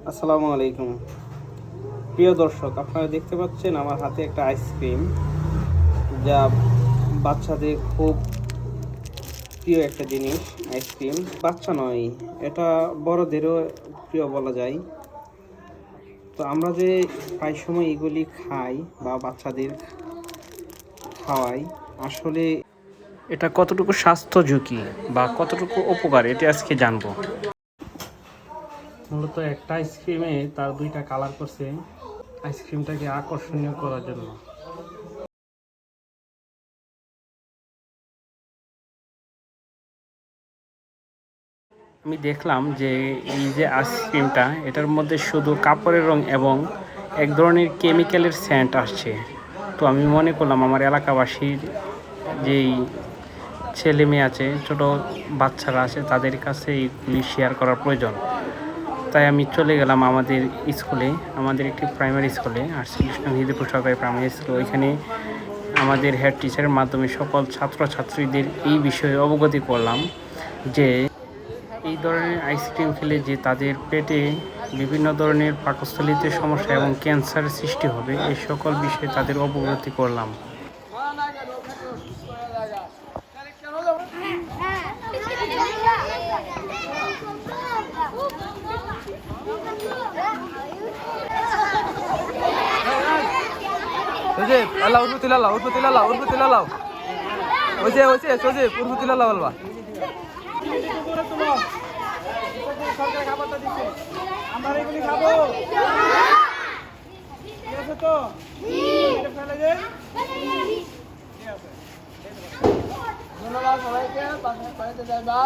আসসালামু আলাইকুম। প্রিয় দর্শক, আপনারা দেখতে পাচ্ছেন আমার হাতে একটা আইসক্রিম, যা বাচ্চাদের খুব প্রিয় একটা জিনিস। আইসক্রিম বাচ্চা নয়, এটা বড়দেরও প্রিয় বলা যায়। তো আমরা যে প্রায় সময় এগুলি খাই বা বাচ্চাদের খাওয়াই, আসলে এটা কতটুকু স্বাস্থ্য ঝুঁকি বা কতটুকু উপকার, এটা আজকে জানবো। মূলত একটা আইসক্রিমে তার দুইটা কালার করছে আইসক্রিমটাকে আকর্ষণীয় করার জন্য। আমি দেখলাম যে এই যে আইসক্রিমটা, এটার মধ্যে শুধু কাপড়ের রং এবং এক ধরনের কেমিক্যালের সেন্ট আসছে। তো আমি মনে করলাম আমার এলাকাবাসীর যেই ছেলে মেয়ে আছে, ছোট বাচ্চারা আছে, তাদের কাছে এইগুলি শেয়ার করার প্রয়োজন। তাই আমি চলে গেলাম আমাদের স্কুলে, আমাদের একটি প্রাইমারি স্কুলে, আর শ্রীকৃষ্ণ হিদিপুর সরকারি প্রাইমারি স্কুল। ওইখানে আমাদের হেড টিচারের মাধ্যমে সকল ছাত্রছাত্রীদের এই বিষয়ে অবগতি করলাম যে এই ধরনের আইসক্রিম খেলে যে তাদের পেটে বিভিন্ন ধরনের পাকস্থলীতে সমস্যা এবং ক্যান্সারের সৃষ্টি হবে, এই সকল বিষয়ে তাদের অবগতি করলাম। Sojib, Allah urfutilallah, urfutilallah, urfutilallah. Oise, Sojib, urfutilallah বলবা। সরকার খাবারটা দিচ্ছে, আমরা এগুলি খাবো। ঠিক আছে তো? এটা ফেলে দেন। ঠিক আছে। ধন্যবাদ সবাইকে, বাড়িতে যাইবা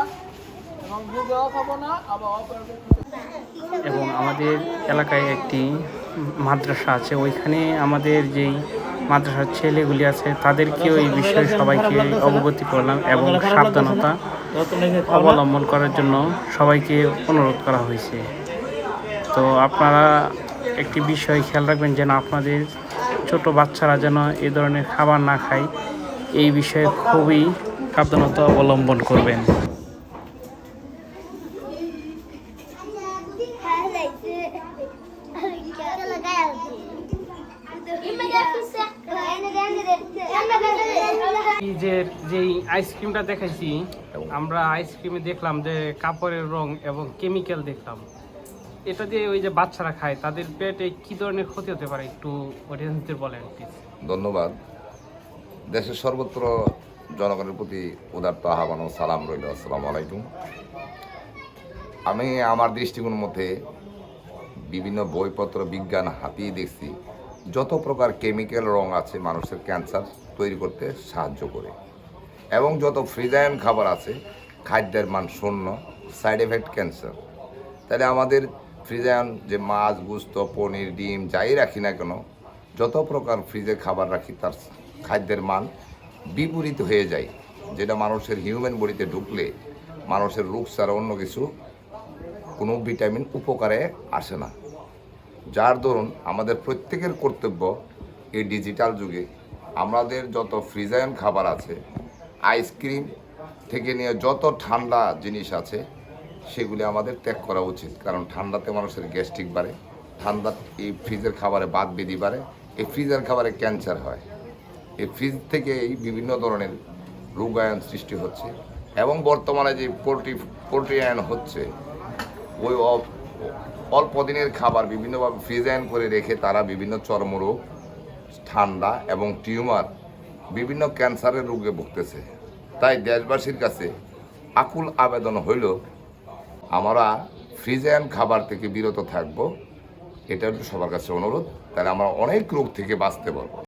এবং দুধও খাবো না, আবার এবং আমাদের এলাকায় একটি মাদ্রাসা আছে, ওইখানে আমাদের যেই মাদ্রাসার ছেলেগুলি আছে তাদেরকেও এই বিষয়ে সবাইকে অবগতি করলাম এবং সাবধানতা অবলম্বন করার জন্য সবাইকে অনুরোধ করা হয়েছে। তো আপনারা একটি বিষয় খেয়াল রাখবেন যেন আপনাদের ছোট বাচ্চারা যেন এ ধরনের খাবার না খায়, এই বিষয়ে খুবই সাবধানতা অবলম্বন করবেন। যেই আইসক্রিমটা দেখাইছি, আমরা আইসক্রিমে দেখলাম যে কাপড়ের রং এবং কেমিক্যাল দেখলাম। এটা দিয়ে ওই যে বাচ্চারা খায়, তাদের পেটে কি ধরনের ক্ষতি হতে পারে একটু অডিয়েন্সদের বলেন প্লিজ। ধন্যবাদ। দেশের সর্বত্র জনগণের প্রতি উদারত আহ্বান ও সালাম রইল। আসসালামু আলাইকুম। আমি আমার দৃষ্টিকোণ মধ্যে বিভিন্ন বইপত্র বিজ্ঞান হাতিয়ে দেখছি যত প্রকার কেমিক্যাল রং আছে মানুষের ক্যান্সার তৈরি করতে সাহায্য করে, এবং যত ফ্রিজাইন খাবার আছে খাদ্যের মান শূন্য, সাইড এফেক্ট ক্যান্সার। তাহলে আমাদের ফ্রিজাইন যে মাছ, গোস্ত, পনির, ডিম যাই রাখি না কেন, যত প্রকার ফ্রিজে খাবার রাখি তার খাদ্যের মান বিপরীত হয়ে যায়, যেটা মানুষের হিউম্যান বডিতে ঢুকলে মানুষের রোগ ছাড়া অন্য কিছু কোনো ভিটামিন উপকারে আসে না। যার দরুন আমাদের প্রত্যেকের কর্তব্য এই ডিজিটাল যুগে আমাদের যত ফ্রিজাইন খাবার আছে, আইসক্রিম থেকে নিয়ে যত ঠান্ডা জিনিস আছে সেগুলি আমাদের ত্যাগ করা উচিত। কারণ ঠান্ডাতে মানুষের গ্যাস্ট্রিক বাড়ে, ঠান্ডা এই ফ্রিজের খাবারে বাত বেদি বাড়ে, এই ফ্রিজের খাবারে ক্যান্সার হয়। এই ফ্রিজ থেকে এই বিভিন্ন ধরনের রোগায়ন সৃষ্টি হচ্ছে, এবং বর্তমানে যে পোলট্রি আয়ন হচ্ছে, ওই অল্প দিনের খাবার বিভিন্নভাবে ফ্রিজাইন করে রেখে তারা বিভিন্ন চর্মরোগ, ঠান্ডা এবং টিউমার, বিভিন্ন ক্যান্সারের রোগে ভুগতেছে। তাই দেশবাসীর কাছে আকুল আবেদন হইল আমরা ফ্রিজাইন খাবার থেকে বিরত থাকব, এটা সবার কাছে অনুরোধ। তাহলে আমরা অনেক রোগ থেকে বাঁচতে পারবো।